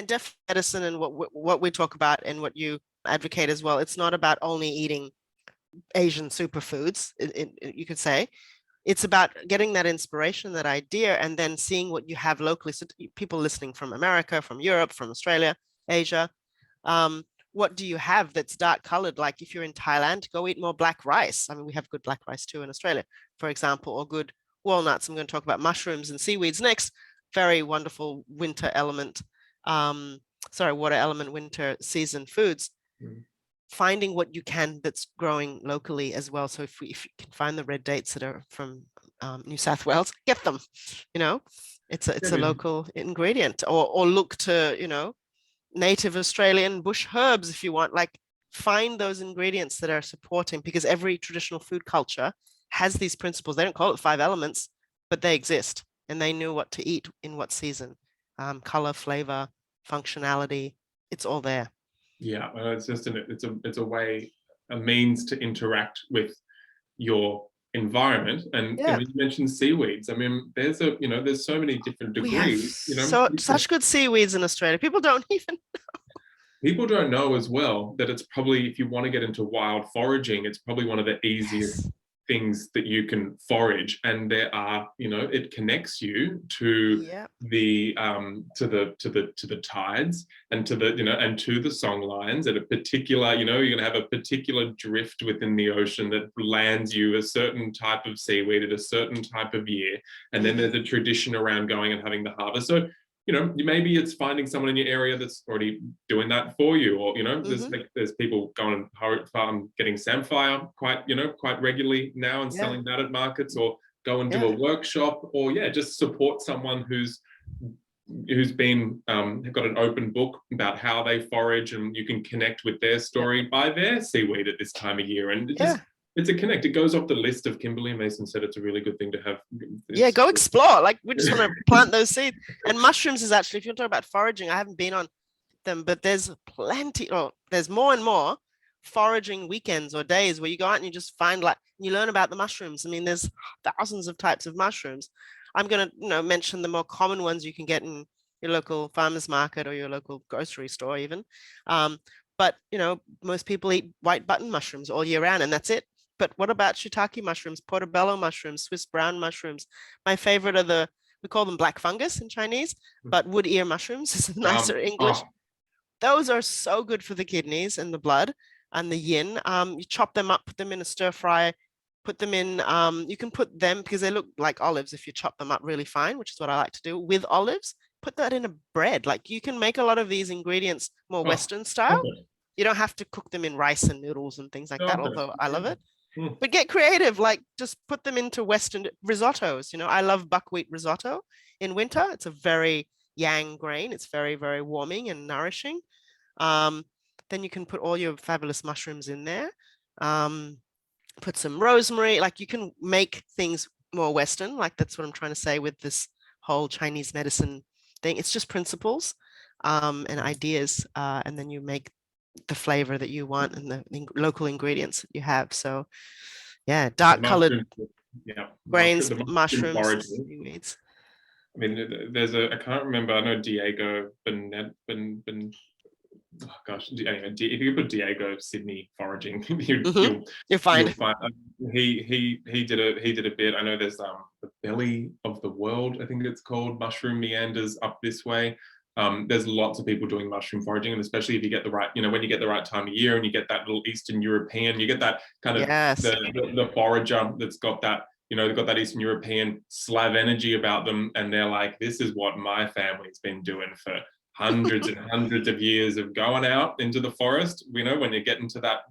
And deaf medicine and what we talk about and what you advocate as well. It's not about only eating Asian superfoods, you could say. It's about getting that inspiration, that idea, and then seeing what you have locally. So people listening from America, from Europe, from Australia, Asia, what do you have that's dark colored? Like if you're in Thailand, go eat more black rice. I mean, we have good black rice too in Australia, for example, or good walnuts. I'm going to talk about mushrooms and seaweeds next. Very wonderful winter element, water element winter season foods. Mm. Finding what you can that's growing locally as well. So if you can find the red dates that are from New South Wales, get them. You know, it's a local ingredient. Or look to, native Australian bush herbs if you want. Like, find those ingredients that are supporting, because every traditional food culture has these principles. They don't call it 5 elements, but they exist, and they knew what to eat in what season. Color, flavor, functionality, it's all there. Yeah, it's just it's a way, a means to interact with your environment. And Yeah. you mentioned seaweeds. I mean, there's so many different We have degrees. such good seaweeds in Australia. People don't even. People don't know as well that it's probably, if you want to get into wild foraging, it's probably one of the easiest Yes. things that you can forage. And there are, it connects you to Yeah. the to the tides and to the and to the song lines at a particular, you're going to have a particular drift within the ocean that lands you a certain type of seaweed at a certain type of year. And then there's a tradition around going and having the harvest. So maybe it's finding someone in your area that's already doing that for you, or there's people going and getting samphire quite regularly now and selling that at markets, or go and do a workshop, or just support someone who's been got an open book about how they forage, and you can connect with their story by their seaweed at this time of year. And it's a connect. It goes off the list of Kimberly and Mason said it's a really good thing to have. Go explore. Like, we just want to plant those seeds. And mushrooms is actually, if you want to talk about foraging, I haven't been on them, but there's plenty, there's more and more foraging weekends or days where you go out and you just find, like, you learn about the mushrooms. I mean, there's thousands of types of mushrooms. I'm going to, mention the more common ones you can get in your local farmer's market or your local grocery store even. But, most people eat white button mushrooms all year round, and that's it. But what about shiitake mushrooms, portobello mushrooms, Swiss brown mushrooms? My favorite are we call them black fungus in Chinese, but wood ear mushrooms is nicer English. Those are so good for the kidneys and the blood and the yin. You chop them up, put them in a stir fry, put them in, you can put them, because they look like olives if you chop them up really fine, which is what I like to do with olives. Put that in a bread. Like, you can make a lot of these ingredients more Western style. Okay. You don't have to cook them in rice and noodles and things like that, although I love it. But get creative, like just put them into Western risottos. I love buckwheat risotto in winter. It's a very yang grain. It's very, very warming and nourishing. Then you can put all your fabulous mushrooms in there. Put some rosemary. Like, you can make things more Western. Like, that's what I'm trying to say with this whole Chinese medicine thing. It's just principles and ideas. And then you make the flavor that you want and the local ingredients that you have. So dark colored grains, mushrooms, seaweeds. I mean, I can't remember, I know Diego if you put Diego Sydney foraging, you're fine. He did a bit. I know there's the belly of the world, I think it's called, mushroom meanders up this way. There's lots of people doing mushroom foraging, and especially if you get the right, when you get the right time of year and you get that little Eastern European, you get that kind of the forager that's got that, they've got that Eastern European Slav energy about them, and they're like, this is what my family's been doing for hundreds and hundreds of years of going out into the forest. When you get into that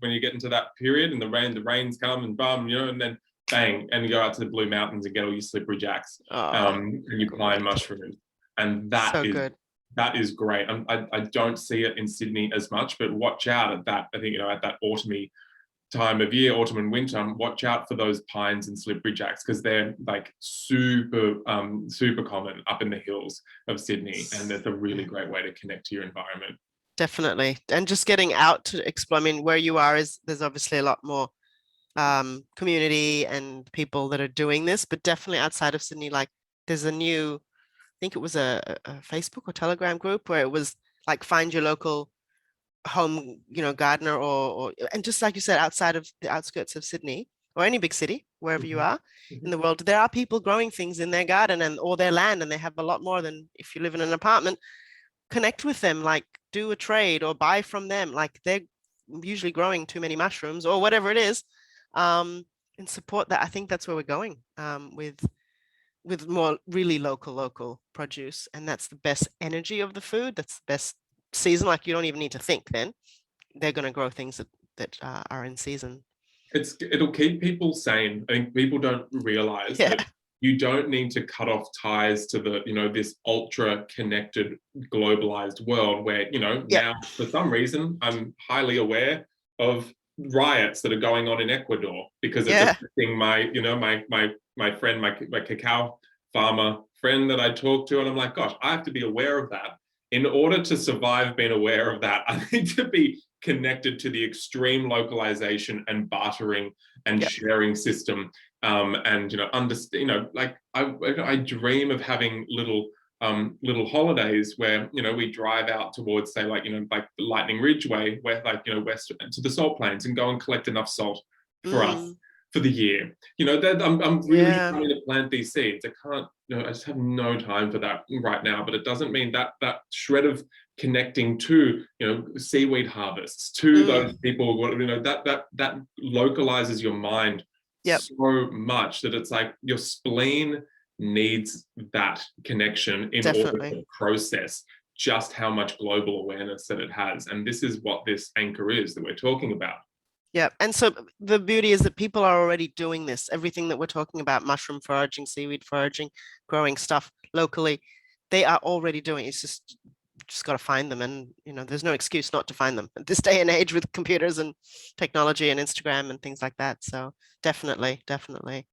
period and the rains come and and then bang, and you go out to the Blue Mountains and get all your slippery jacks, and you climb mushrooms, and that is great. I don't see it in Sydney as much, but watch out at that. I think, at that autumny time of year, autumn and winter, watch out for those pines and slippery jacks, because they're like super common up in the hills of Sydney, and that's a really great way to connect to your environment. Definitely. And just getting out to explore. I mean, where you are there's obviously a lot more community and people that are doing this, but definitely outside of Sydney, like, there's a new, I think it was a Facebook or Telegram group where it was like find your local home, gardener, or and just like you said, outside of the outskirts of Sydney or any big city, wherever you Mhm. are in Mhm. the world, there are people growing things in their garden and or their land, and they have a lot more than if you live in an apartment. Connect with them, like do a trade or buy from them. Like they're usually growing too many mushrooms or whatever it is, and support that. I think that's where we're going, with more really local produce, and that's the best energy of the food. That's the best season. Like you don't even need to think then. They're going to grow things that are in season. It'll keep people sane. I think people don't realize Yeah. that you don't need to cut off ties to the, this ultra connected, globalized world where, Yep. now for some reason I'm highly aware of riots that are going on in Ecuador because it's Yeah. affecting my friend, my cacao farmer friend that I talk to. And I'm like, gosh, I have to be aware of that. In order to survive being aware of that, I need to be connected to the extreme localization and bartering and Yep. sharing system. And understand, like I dream of having little holidays where we drive out towards, say, like like the Lightning Ridge way, where like west to the salt plains and go and collect enough salt for us Mm, for the year. That I'm really yeah. trying to plant these seeds. I can't, I just have no time for that right now. But it doesn't mean that shred of connecting to seaweed harvests, to those Mm, people, that localizes your mind yep. so much that it's like your spleen needs that connection in order to Definitely. process just how much global awareness that it has. And this is what this anchor is that we're talking about. Yeah. And so the beauty is that people are already doing this. Everything that we're talking about, mushroom foraging, seaweed foraging, growing stuff locally, they are already doing. It's just got to find them. And, there's no excuse not to find them at this day and age with computers and technology and Instagram and things like that. So definitely, definitely.